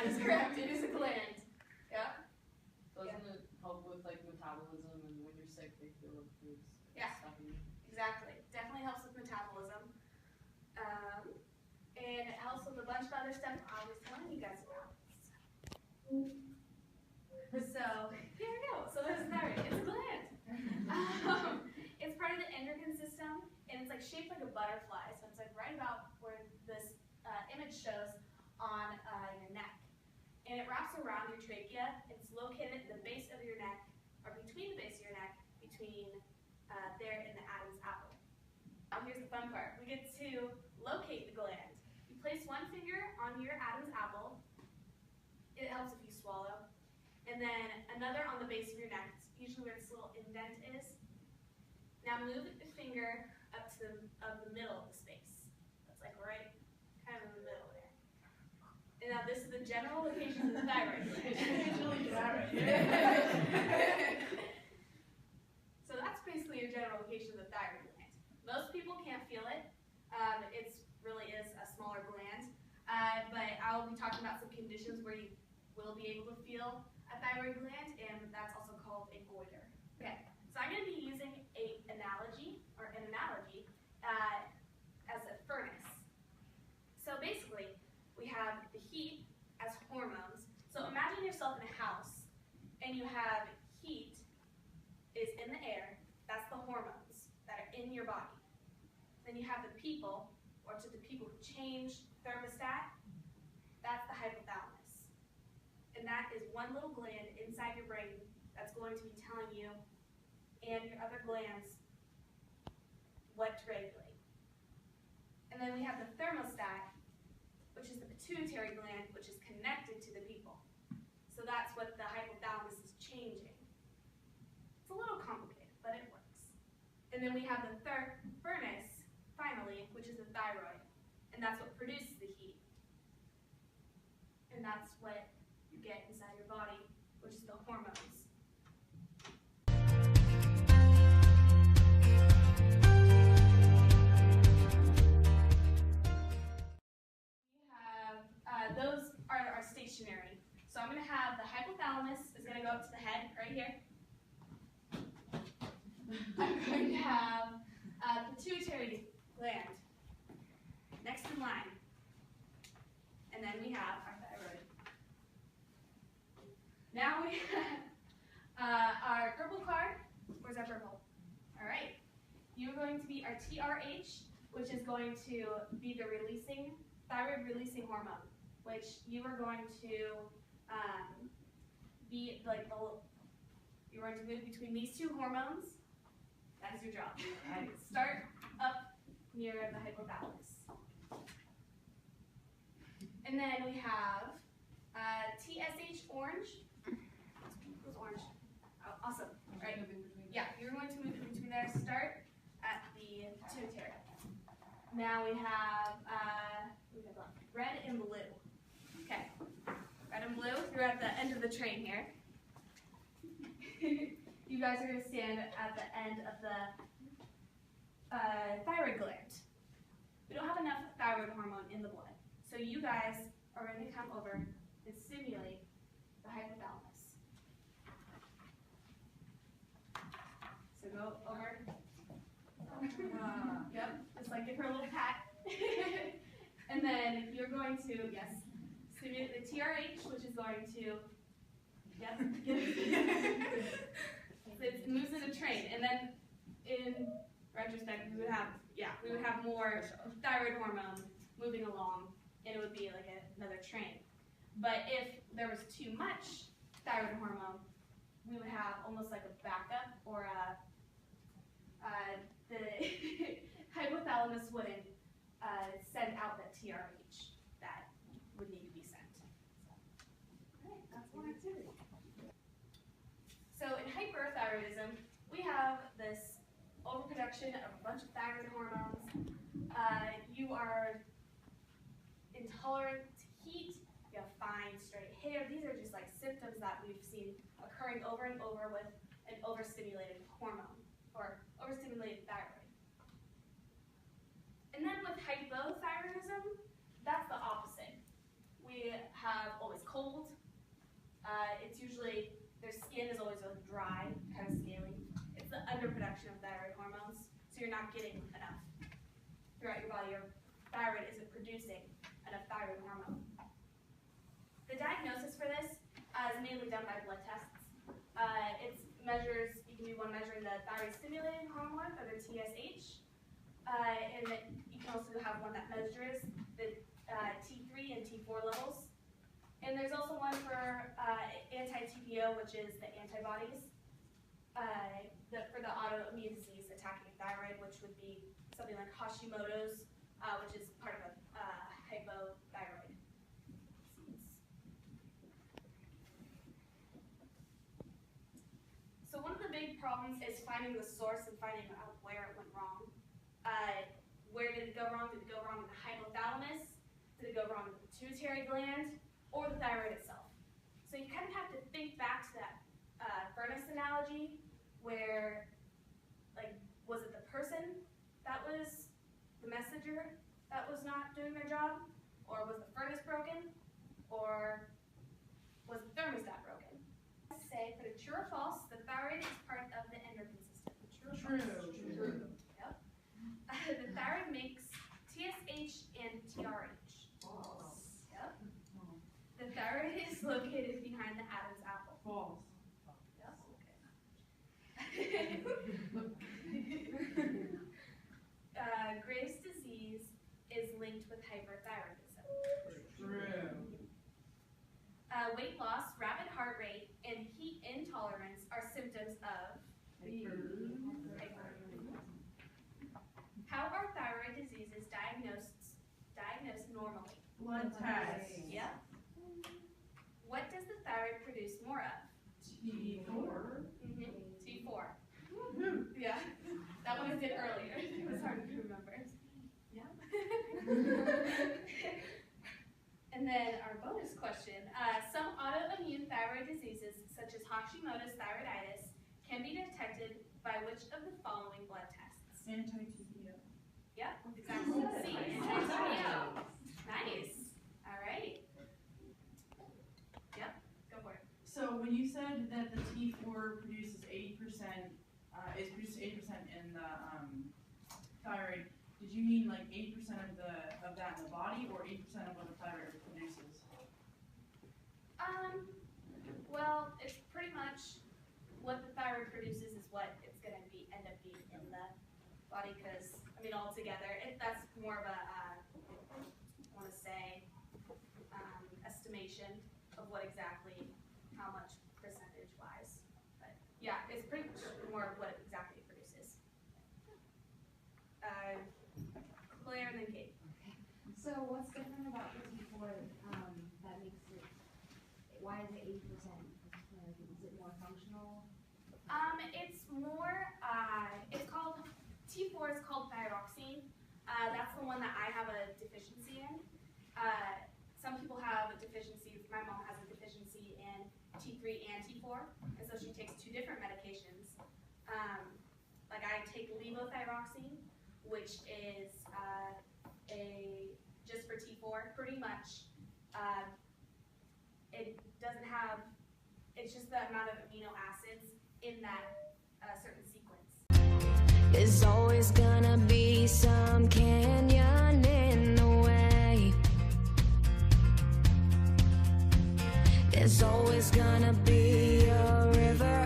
is correct. It is a gland. Yeah. Doesn't it help with like metabolism, and when you're sick, they feel like there's stuff in you? Exactly. Definitely helps with metabolism. And it helps with a bunch of other stuff I was telling you guys about. So here we go. So there's thyroid. It's a gland. It's part of the endocrine system, and it's like shaped like a butterfly. So it's like right about where this image shows on your neck. And it wraps around your trachea. It's located at the base of your neck, or between the base of your neck, between there and the Adam's apple. Now here's the fun part. We get to locate the gland. You place one finger on your Adam's apple. It helps if you swallow. And then another on the base of your neck, usually where this little indent is. Now move the finger up to the middle of the space. That's like right kind of in the middle there. And now this is the general location of the thyroid gland. So that's basically a general location of the thyroid gland. Most people can't feel it. It really is a smaller gland. But I will be talking about some conditions where you will be able to feel a thyroid gland, and that's also called a goiter. Okay, so I'm going to be using an analogy as a furnace. So basically, we have the heat as hormones. So imagine yourself in a house, and you have heat is in the air. That's the hormones that are in your body. Then you have the people, or to the people who change thermostat. That's the hypothalamus. And that is one little gland inside your brain that's going to be telling you and your other glands what to regulate. And then we have the thermostat, which is the pituitary gland, which is connected to the people. So that's what the hypothalamus is changing. It's a little complicated, but it works. And then we have the third furnace, finally, which is the thyroid. And that's what produces the heat. And that's what you get inside your body, which is the hormones. Those are stationary. So I'm going to have the hypothalamus is going to go up to the head right here. I'm going to have pituitary gland next in line. And then we have our thyroid. Now we have our purple card. Where's our purple? All right. You're going to be our TRH, which is going to be the thyroid releasing hormone, which you are going to be like you're going to move between these two hormones. That is your job. And start up near the hypothalamus. And then we have TSH orange. Who's orange? Oh, awesome. Right. Yeah, you're going to move in between there. Start at the pituitary. Now we have red and blue. Okay, red and blue. You're at the end of the train here. You guys are going to stand at the end of the thyroid gland. We don't have enough thyroid hormone in the blood. So you guys are going to come over and stimulate the hypothalamus. So go over. Yep, just like give her a little pat. And then you're going to, stimulate the TRH, which is going to, it moves in a train. And then in retrospect, we would have more thyroid hormone moving along, and it would be like another train. But if there was too much thyroid hormone, we would have almost like a backup, or the hypothalamus wouldn't send out the TRH that would need to be sent. So, all right, that's one activity. So in hyperthyroidism, we have this overproduction of a bunch of thyroid hormones. You are intolerant to heat. You have fine, straight hair. These are just like symptoms that we've seen occurring over and over with an overstimulated hormone or overstimulated thyroid. And then with hypothyroidism, that's the opposite. We have always cold It's usually, their skin is always really dry, kind of scaly. It's the underproduction of thyroid hormones, so you're not getting enough throughout your body. Your thyroid isn't producing enough thyroid hormone. The diagnosis for this is mainly done by blood tests. It measures, you can do one measuring the thyroid stimulating hormone, or the TSH, and you can also have one that measures the T3 and T4 levels. And there's also one for anti-TPO, which is the antibodies for the autoimmune disease attacking thyroid, which would be something like Hashimoto's, which is part of a hypothyroid disease. So one of the big problems is finding the source and finding out where it went wrong. Where did it go wrong? Did it go wrong in the hypothalamus? Did it go wrong in the pituitary gland? Or the thyroid itself? So you kind of have to think back to that furnace analogy where, like, was it the person that was the messenger that was not doing their job? Or was the furnace broken? Or was the thermostat broken? Let's say, for the true or false, the thyroid is part of the endocrine system. True or false? True. Yep. The thyroid makes TSH and TRH. False. Yep. The thyroid is located behind the Adam's apple. False. Yep. Okay. Graves' disease is linked with hyperthyroidism. True. Weight loss, rapid heart rate, and heat intolerance are symptoms of hyperthyroidism. How are thyroid diseases diagnosed normally? Blood tests. Yep. What does the thyroid produce more of? T4. T4. Yeah. That one I did earlier. It was hard to remember. Yeah. And then our bonus question. Some autoimmune thyroid diseases, such as Hashimoto's thyroiditis, can be detected by which of the following blood tests? Anti-TPO. Yep, exactly. C, anti-TPO. Nice. All right. Yep, go for it. So when you said that the T4 produces 8%, is produced 8% in the thyroid, did you mean like 8% of that in the body, or 8% of what the thyroid produces? Well, it's pretty much what the thyroid produces is what it's going to end up being in the body, because, I mean, altogether, that's more of a, I want to say, estimation of what exactly, how much percentage-wise. But, yeah, it's pretty much more of what exactly it produces. Claire and then Kate. So what's different about the T4 that makes it, why is it 8%? Is it more functional? It's more, it's called, T4 is called thyroxine. That's the one that I have a deficiency in. Some people have a deficiency, my mom has a deficiency in T3 and T4, and so she takes two different medications. Like I take levothyroxine, which is just for T4, pretty much. It doesn't have, it's just the amount of amino acids in that certain sequence. There's always gonna be some canyon in the way. There's always gonna be a river